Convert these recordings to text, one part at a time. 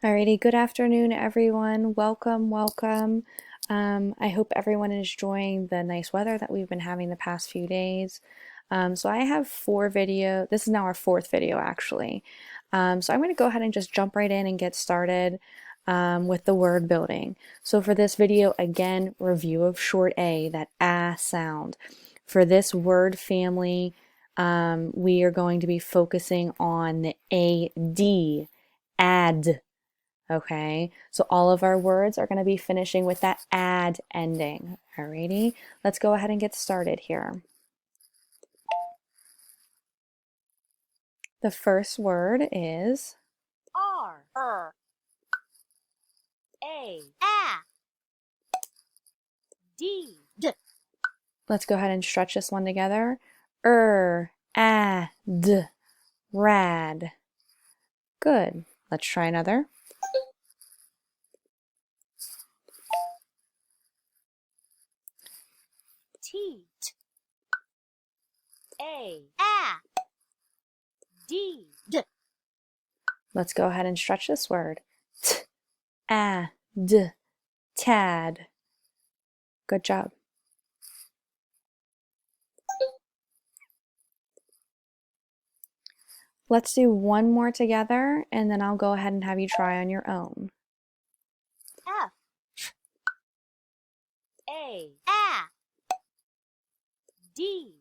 Alrighty, good afternoon, everyone. Welcome. I hope everyone is enjoying the nice weather that we've been having the past few days. So I have this is now our fourth video actually. So I'm going to go ahead and just jump right in and get started with the word building. So for this video, again, review of short A, that ah sound. For this word family, we are going to be focusing on the AD, add. Okay, so all of our words are going to be finishing with that ad ending. Alrighty, let's go ahead and get started here. The first word is R, A, D. Let's go ahead and stretch this one together. Ad, rad. Good. Let's try another. Teat, A, D. Let's go ahead and stretch this word. Tad, tad. Good job. Let's do one more together, and then I'll go ahead and have you try on your own. F, A, D.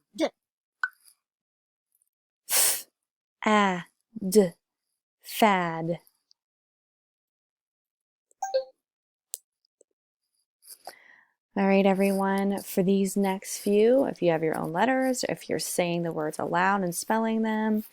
Ad, fad. All right, everyone, for these next few, if you have your own letters, if you're saying the words aloud and spelling them,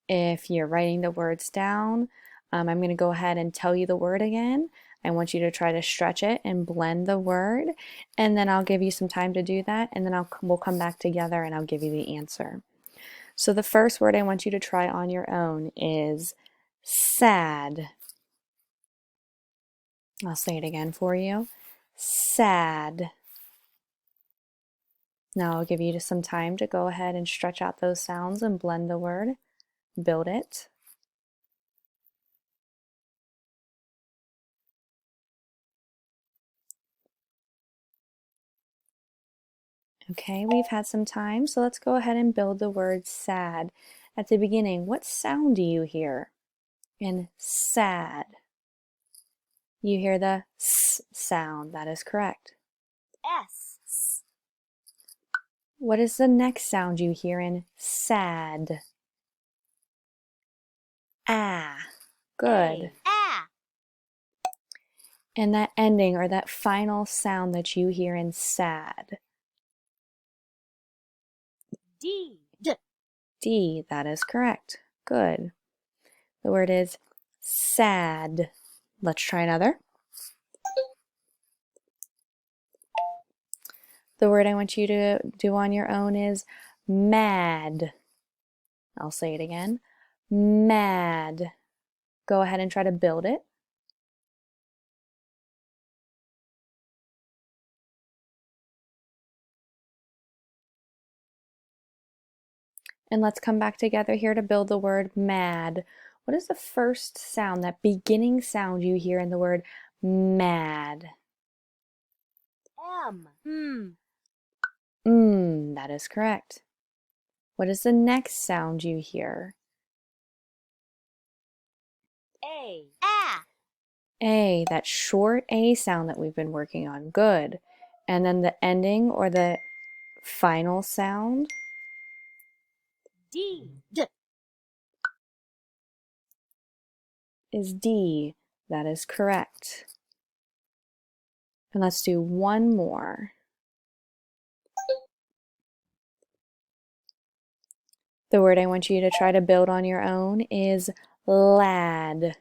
if you're writing the words down, I'm going to go ahead and tell you the word again. I want you to try to stretch it and blend the word, and then I'll give you some time to do that, and then we'll come back together and I'll give you the answer. So the first word I want you to try on your own is sad. I'll say it again for you. Sad. Now I'll give you just some time to go ahead and stretch out those sounds and blend the word, build it. Okay, we've had some time, so let's go ahead and build the word sad. At the beginning, what sound do you hear in sad? You hear the S sound, that is correct. S, What is the next sound you hear in sad? Ah, good. A, And that ending or that final sound that you hear in sad? D. D, that is correct. Good. The word is sad. Let's try another. The word I want you to do on your own is mad. I'll say it again. Mad. Go ahead and try to build it. And let's come back together here to build the word mad. What is the first sound, that beginning sound you hear in the word mad? M, That is correct. What is the next sound you hear? A, A, that short A sound that we've been working on. Good. And then the ending or the final sound D. is D. That is correct. And let's do one more. The word I want you to try to build on your own is lad.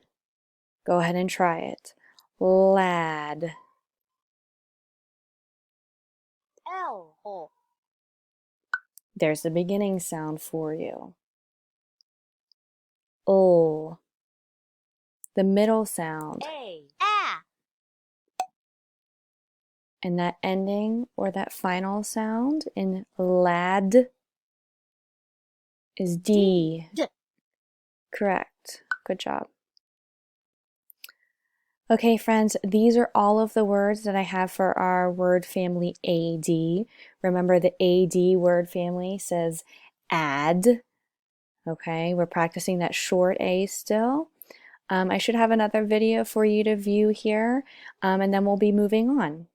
Go ahead and try it. Lad. L, There's the beginning sound for you. L. The middle sound. A, And that ending or that final sound in lad is D. D. Correct. Good job. Okay, friends, these are all of the words that I have for our word family AD. Remember, the AD word family says add. Okay, we're practicing that short A still. I should have another video for you to view here, and then we'll be moving on.